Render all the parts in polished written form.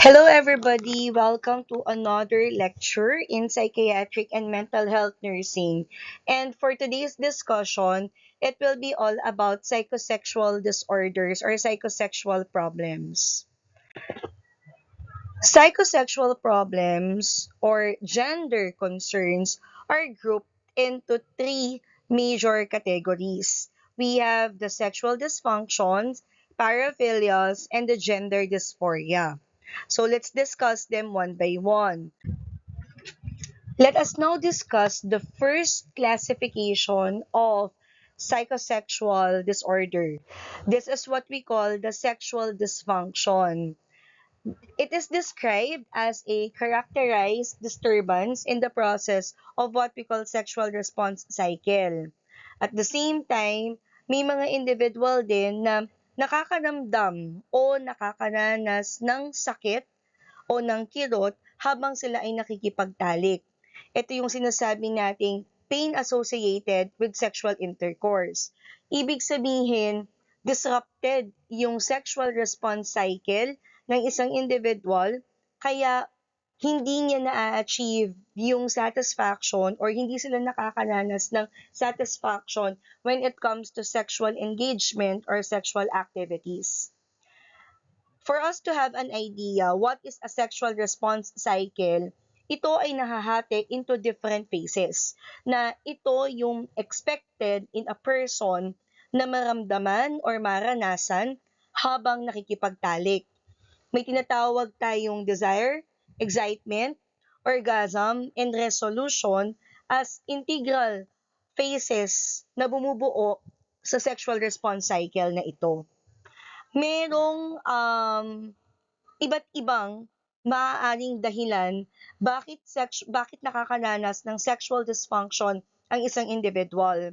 Hello, everybody. Welcome to another lecture in psychiatric and mental health nursing. And for today's discussion, it will be all about psychosexual disorders or psychosexual problems. Psychosexual problems or gender concerns are grouped into three major categories. We have the sexual dysfunctions, paraphilias, and the gender dysphoria. So let's discuss them one by one. Let us now discuss the first classification of psychosexual disorder. This is what we call the sexual dysfunction. It is described as a characterized disturbance in the process of what we call sexual response cycle. At the same time, may mga individual din na nakakaramdam o nakakaranas ng sakit o ng kirot habang sila ay nakikipagtalik. Ito yung sinasabi nating pain associated with sexual intercourse. Ibig sabihin, disrupted yung sexual response cycle ng isang individual, kaya hindi niya na-achieve yung satisfaction or hindi sila nakakaranas ng satisfaction when it comes to sexual engagement or sexual activities. For us to have an idea what is a sexual response cycle, ito ay nahahati into different phases na ito yung expected in a person na maramdaman or maranasan habang nakikipagtalik. May tinatawag tayong desire, excitement, orgasm, and resolution as integral phases na bumubuo sa sexual response cycle na ito. Merong iba't ibang maaaring dahilan bakit nakakaranas ng sexual dysfunction ang isang individual.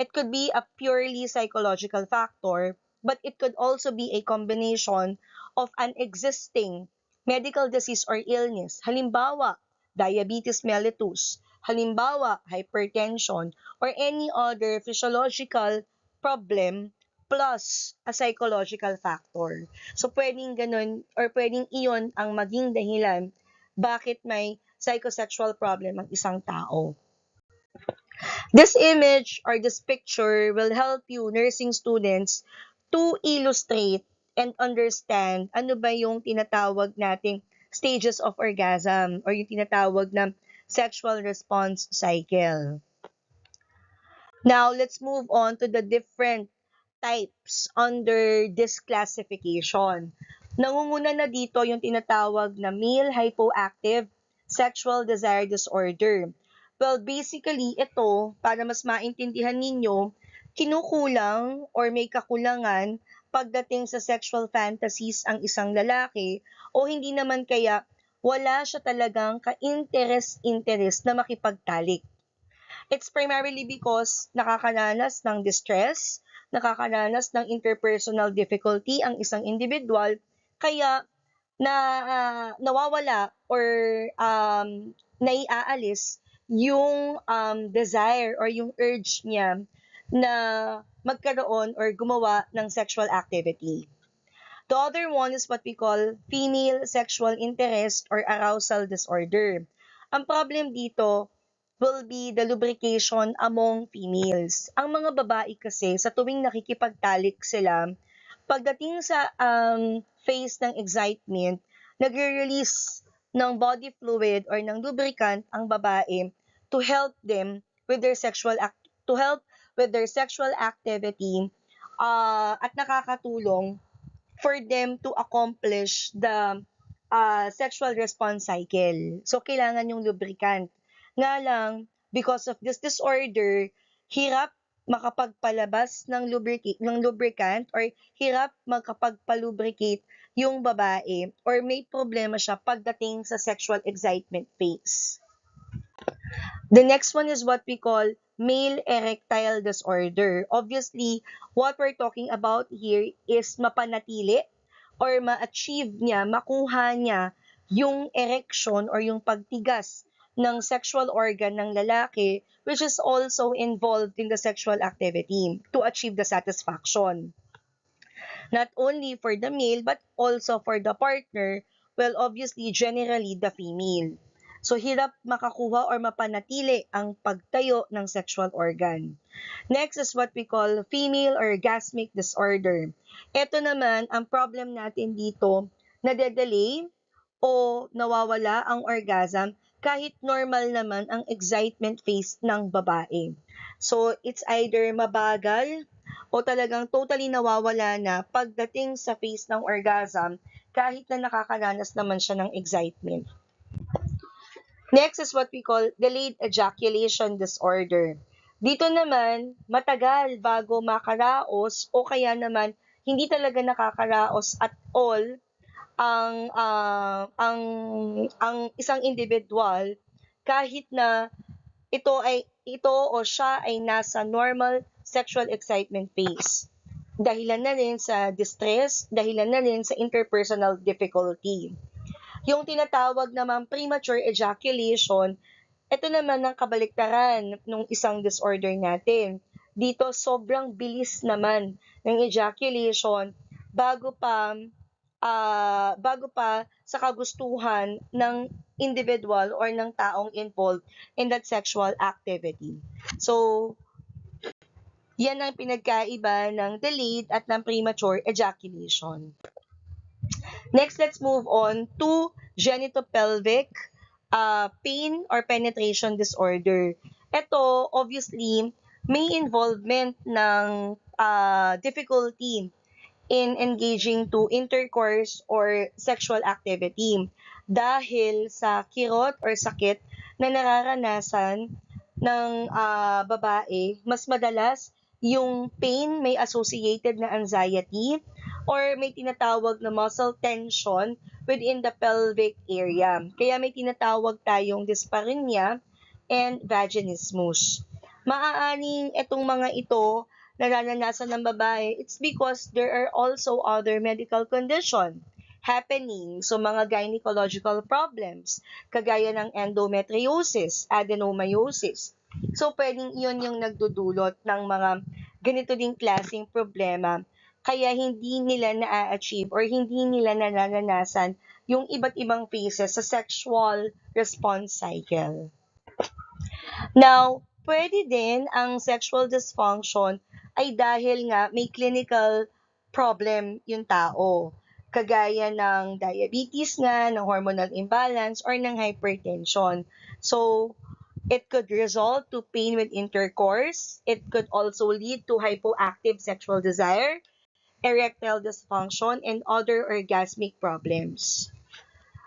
It could be a purely psychological factor, but it could also be a combination of an existing medical disease or illness. Halimbawa, diabetes mellitus, halimbawa, hypertension, or any other physiological problem plus a psychological factor. So, pwedeng ganun or pwedeng iyon ang maging dahilan bakit may psychosexual problem ang isang tao. This image or this picture will help you, nursing students, to illustrate and understand ano ba yung tinatawag nating stages of orgasm or yung tinatawag na sexual response cycle. Now, let's move on to the different types under this classification. Nangunguna na dito yung tinatawag na male hypoactive sexual desire disorder. Well, basically, ito, para mas maintindihan ninyo, kinukulang or may kakulangan pagdating sa sexual fantasies ang isang lalaki o hindi naman kaya wala siya talagang ka-interest na makipagtalik. It's primarily because nakakaranas ng distress, nakakaranas ng interpersonal difficulty ang isang individual, kaya nawawala or naiaalis yung desire or yung urge niya na magkaroon or gumawa ng sexual activity. The other one is what we call female sexual interest or arousal disorder. Ang problem dito will be the lubrication among females. Ang mga babae kasi, sa tuwing nakikipagtalik sila, pagdating sa phase ng excitement, nagre-release ng body fluid or ng lubricant ang babae to help them with their sexual activity at nakakatulong for them to accomplish the sexual response cycle. So, kailangan yung lubricant. Nga lang, because of this disorder, hirap makapagpalabas ng lubricant or hirap makapagpalubricate yung babae or may problema siya pagdating sa sexual excitement phase. The next one is what we call male erectile disorder. Obviously, what we're talking about here is mapanatili or ma-achieve niya, makuha niya yung erection or yung pagtigas ng sexual organ ng lalaki, which is also involved in the sexual activity to achieve the satisfaction. Not only for the male but also for the partner Well, obviously, generally, the female. So, hirap makakuha or mapanatili ang pagtayo ng sexual organ. Next is what we call female orgasmic disorder. Ito naman, ang problem natin dito, nade-delay o nawawala ang orgasm kahit normal naman ang excitement phase ng babae. So, it's either mabagal o talagang totally nawawala na pagdating sa phase ng orgasm kahit na nakakaranas naman siya ng excitement. Next is what we call delayed ejaculation disorder. Dito naman, matagal bago makaraos o kaya naman hindi talaga nakakaraos at all ang isang individual kahit na ito o siya ay nasa normal sexual excitement phase. Dahilan na rin sa distress, dahilan na rin sa interpersonal difficulty. Yung tinatawag namang premature ejaculation, ito naman ang kabaliktaran ng isang disorder natin. Dito sobrang bilis naman ng ejaculation bago pa bago pa sa kagustuhan ng individual or ng taong involved in that sexual activity. So, yan ang pinagkaiba ng delayed at ng premature ejaculation. Next, let's move on to genitopelvic pain or penetration disorder. Ito, obviously, may involvement ng difficulty in engaging to intercourse or sexual activity dahil sa kirot or sakit na nararanasan ng babae, mas madalas yung pain may associated na anxiety or may tinatawag na muscle tension within the pelvic area. Kaya may tinatawag tayong dyspareunia and vaginismus. Maaaring itong mga ito nararanasan ng babae, it's because there are also other medical condition happening. So, mga gynecological problems, kagaya ng endometriosis, adenomyosis. So, pwedeng iyon yung nagdudulot ng mga ganito ding klaseng problema. Kaya hindi nila na-achieve or hindi nila nararanasan yung iba't ibang phases sa sexual response cycle. Now, pwede din ang sexual dysfunction ay dahil nga may clinical problem yung tao. Kagaya ng diabetes nga, ng hormonal imbalance, or ng hypertension. So, it could result to pain with intercourse. It could also lead to hypoactive sexual desire, erectile dysfunction, and other orgasmic problems.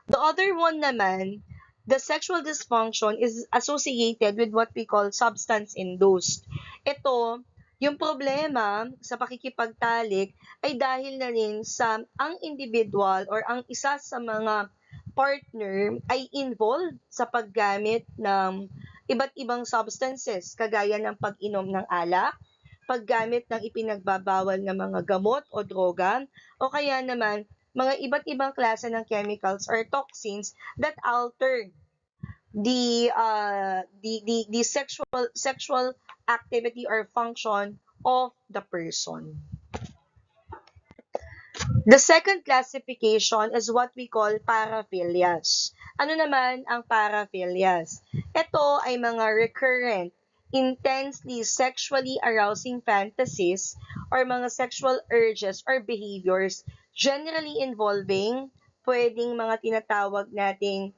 The other one naman, the sexual dysfunction is associated with what we call substance-induced. Ito, yung problema sa pakikipagtalik ay dahil na rin sa ang individual or ang isa sa mga partner ay involved sa paggamit ng iba't ibang substances kagaya ng pag-inom ng alak, paggamit ng ipinagbabawal na mga gamot o droga, o kaya naman mga iba't ibang klase ng chemicals or toxins that alter the sexual activity or function of the person. The second classification is what we call paraphilias. Ano naman ang paraphilias? Ito ay mga recurrent, intensely sexually arousing fantasies or mga sexual urges or behaviors generally involving pwedeng mga tinatawag nating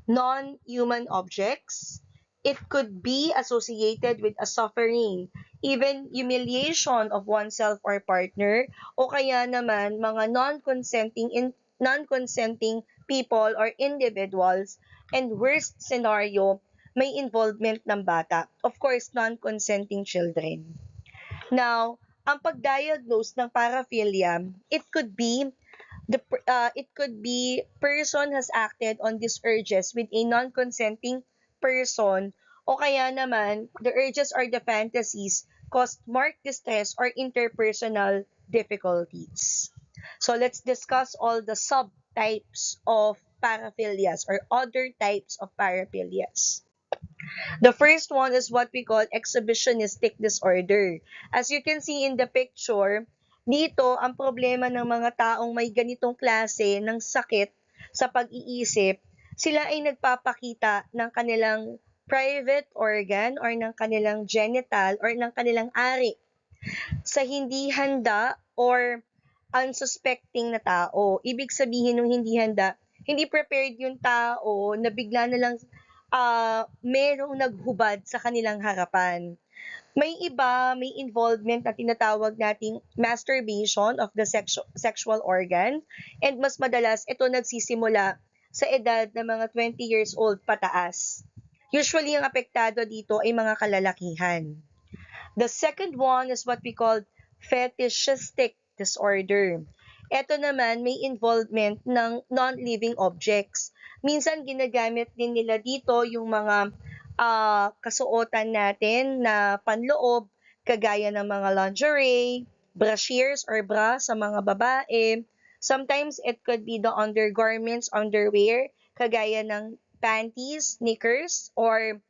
non-human objects. It could be associated with a suffering, even humiliation of oneself or partner, o kaya naman mga non-consenting people or individuals, and worst scenario, may involvement ng bata. Of course, non-consenting children. Now, ang pag-diagnose ng paraphilia, it could be person has acted on these urges with a non-consenting person, o kaya naman the urges or the fantasies caused marked distress or interpersonal difficulties. So let's discuss all the subtypes of paraphilias or other types of paraphilias. The first one is what we call exhibitionistic disorder. As you can see in the picture, dito ang problema ng mga taong may ganitong klase ng sakit, sa pag-iisip, sila ay nagpapakita ng kanilang private organ or ng kanilang genital or ng kanilang ari sa hindi handa or unsuspecting na tao. Ibig sabihin nung hindi handa, hindi prepared yung tao na bigla na lang merong naghubad sa kanilang harapan. May iba, may involvement na tinatawag nating masturbation of the sexual organ, and mas madalas ito nagsisimula sa edad ng mga 20 years old pataas. Usually, ang apektado dito ay mga kalalakihan. The second one is what we call fetishistic disorder. Ito naman may involvement ng non-living objects. Minsan ginagamit din nila dito yung mga kasuotan natin na panloob, kagaya ng mga lingerie, brasiers or bra sa mga babae. Sometimes it could be the undergarments, underwear, kagaya ng panties, knickers, or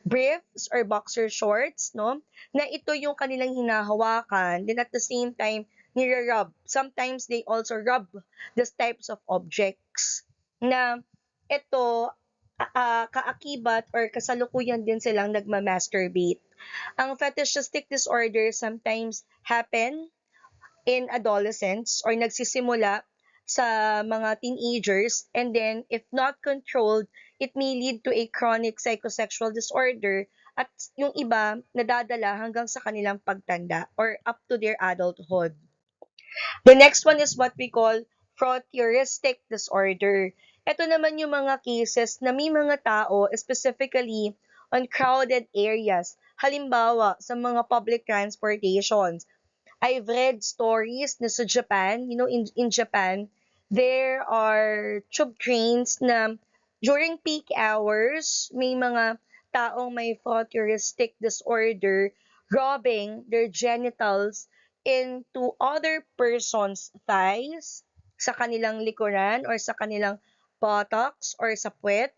briefs or boxer shorts, no? Na ito yung kanilang hinahawakan, then at the same time, nire-rub. Sometimes they also rub these types of objects na ito kaakibat or kasalukuyan din silang nagma-masturbate. Ang fetishistic disorder sometimes happen in adolescents or nagsisimula sa mga teenagers, and then if not controlled, it may lead to a chronic psychosexual disorder at yung iba nadadala hanggang sa kanilang pagtanda or up to their adulthood. The next one is what we call voyeuristic disorder. Ito naman yung mga cases na may mga tao, specifically on crowded areas, halimbawa sa mga public transportations. I've read stories na sa Japan, in Japan, there are tube trains na during peak hours, may mga taong may voyeuristic disorder rubbing their genitals into other person's thighs, sa kanilang likuran or sa kanilang buttocks or sa puwet.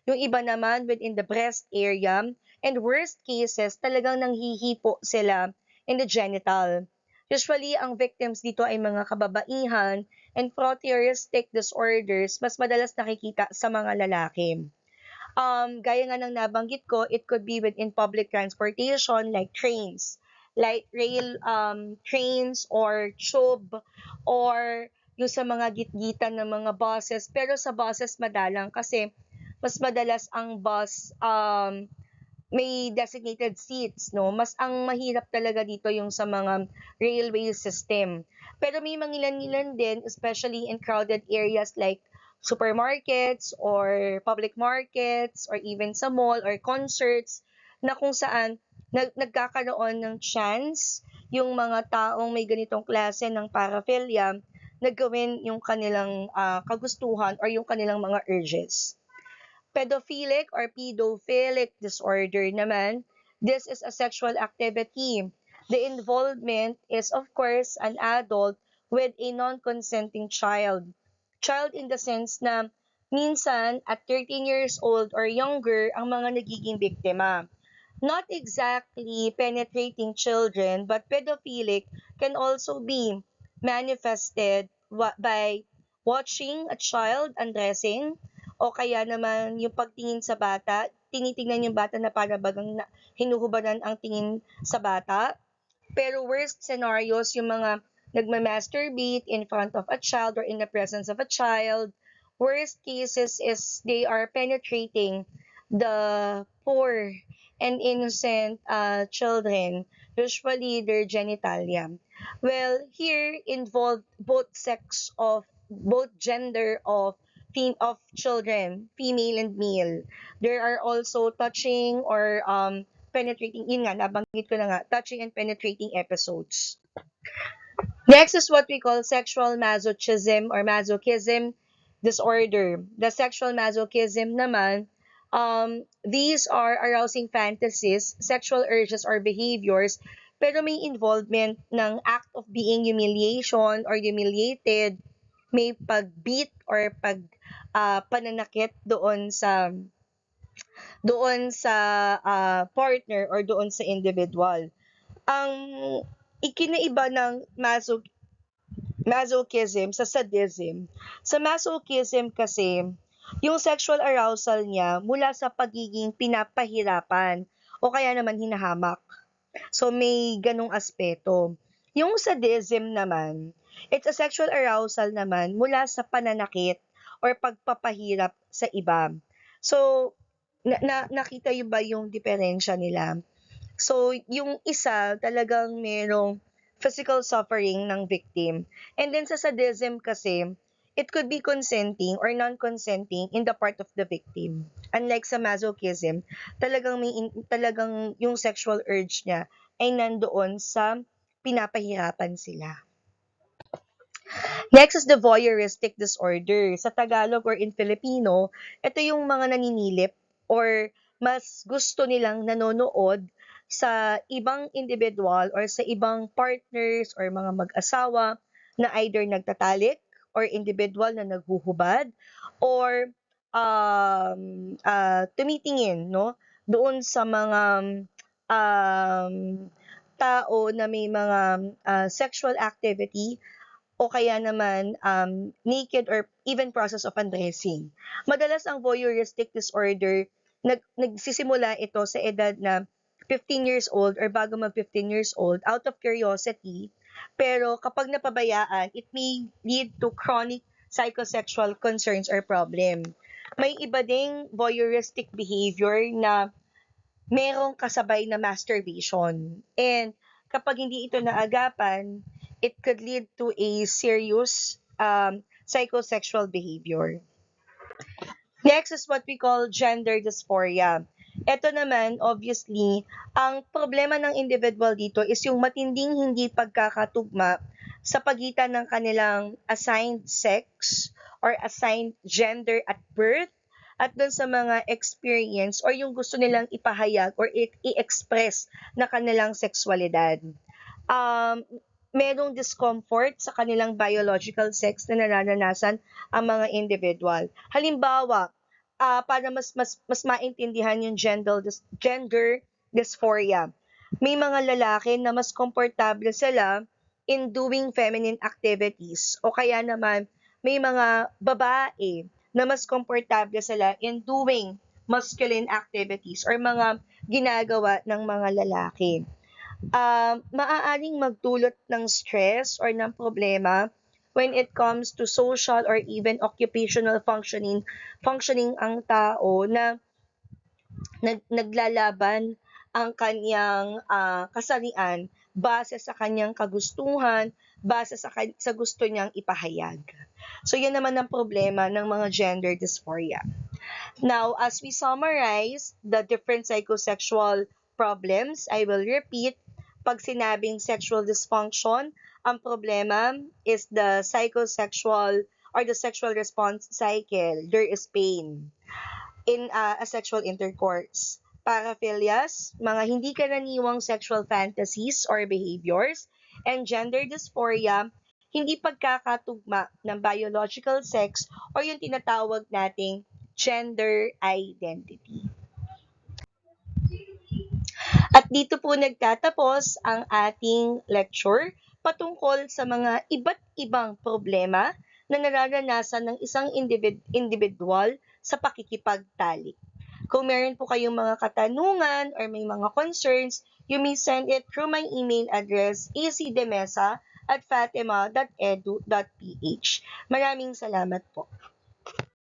Yung iba naman within the breast area, and worst cases talagang nanghihipo sila in the genital. Usually, ang victims dito ay mga kababaihan, and voyeuristic disorders mas madalas nakikita sa mga lalaki. Gaya nga ng nabanggit ko, it could be within public transportation like trains, light rail trains or tube, or yung sa mga gitgitan ng mga buses. Pero sa buses madalang kasi mas madalas ang bus may designated seats, no? Mas ang mahirap talaga dito yung sa mga railway system. Pero may mangilan-ngilan din, especially in crowded areas like supermarkets or public markets or even sa mall or concerts, na kung saan nagkakaroon ng chance yung mga taong may ganitong klase ng paraphilia na gawin yung kanilang kagustuhan or yung kanilang mga urges. Pedophilic or pedophilic disorder naman, this is a sexual activity. The involvement is of course an adult with a non-consenting child. Child in the sense na minsan at 13 years old or younger ang mga nagiging biktima. Not exactly penetrating children, but pedophilic can also be manifested by watching a child undressing, o kaya naman yung pagtingin sa bata, tinitingnan yung bata na para bagang hinuhubadan ang tingin sa bata. Pero worst scenarios, yung mga nagma-masturbate in front of a child or in the presence of a child. Worst cases is they are penetrating the poor and innocent children, usually their genitalia. Well, here involved both gender of children, female and male. There are also touching or penetrating, yun nga, nabanggit ko na nga, touching and penetrating episodes. Next is what we call sexual masochism or masochism disorder. The sexual masochism naman, these are arousing fantasies, sexual urges or behaviors, pero may involvement ng act of being humiliation or humiliated, may pag-beat or pananakit doon sa partner or doon sa individual. Ang ikinaiba ng masochism sa sadism. Sa masochism kasi, yung sexual arousal niya mula sa pagiging pinapahirapan o kaya naman hinahamak. So may ganong aspeto. Yung sadism naman, it's a sexual arousal naman mula sa pananakit or pagpapahirap sa iba. So nakita yung ba yung diferensya nila? So, yung isa talagang merong physical suffering ng victim. And then sa sadism kasi, it could be consenting or non-consenting in the part of the victim. Unlike sa masochism, talagang yung sexual urge niya ay nandoon sa pinapahirapan sila. Next is the voyeuristic disorder. Sa Tagalog or in Filipino, ito yung mga naninilip or mas gusto nilang nanonood sa ibang individual or sa ibang partners or mga mag-asawa na either nagtatalik or individual na naghuhubad or tumitingin no doon sa mga um, tao na may mga sexual activity o kaya naman naked or even process of undressing. Madalas ang voyeuristic disorder, nagsisimula ito sa edad na 15 years old or bago mag 15 years old out of curiosity. Pero kapag napabayaan, it may lead to chronic psychosexual concerns or problem. May iba ding voyeuristic behavior na merong kasabay na masturbation. And kapag hindi ito naagapan, it could lead to a serious psychosexual behavior. Next is what we call gender dysphoria. Ito naman, obviously, ang problema ng individual dito is yung matinding hindi pagkakatugma sa pagitan ng kanilang assigned sex or assigned gender at birth at dun sa mga experience or yung gusto nilang ipahayag or i-express na kanilang sexualidad. Um, Merong discomfort sa kanilang biological sex na nararanasan ang mga individual. Halimbawa, para mas maintindihan yung gender dysphoria. May mga lalaki na mas komportable sila in doing feminine activities o kaya naman may mga babae na mas komportable sila in doing masculine activities or mga ginagawa ng mga lalaki. Maaaring magdulot ng stress or ng problema when it comes to social or even occupational functioning ang tao na naglalaban ang kanyang kasarian base sa kanyang kagustuhan, base sa gusto niyang ipahayag. So yan naman ang problema ng mga gender dysphoria. Now, as we summarize the different psychosexual problems, I will repeat, pag sinabing sexual dysfunction, ang problema is the psychosexual or the sexual response cycle. There is pain in a sexual intercourse. Paraphilias, mga hindi karaniwang sexual fantasies or behaviors. And gender dysphoria, hindi pagkakatugma ng biological sex or yung tinatawag nating gender identity. At dito po nagtatapos ang ating lecture patungkol sa mga iba't ibang problema na nararanasan ng isang individual sa pakikipagtalik. Kung meron po kayong mga katanungan or may mga concerns, you may send it through my email address acdemesa@fatima.edu.ph. Maraming salamat po.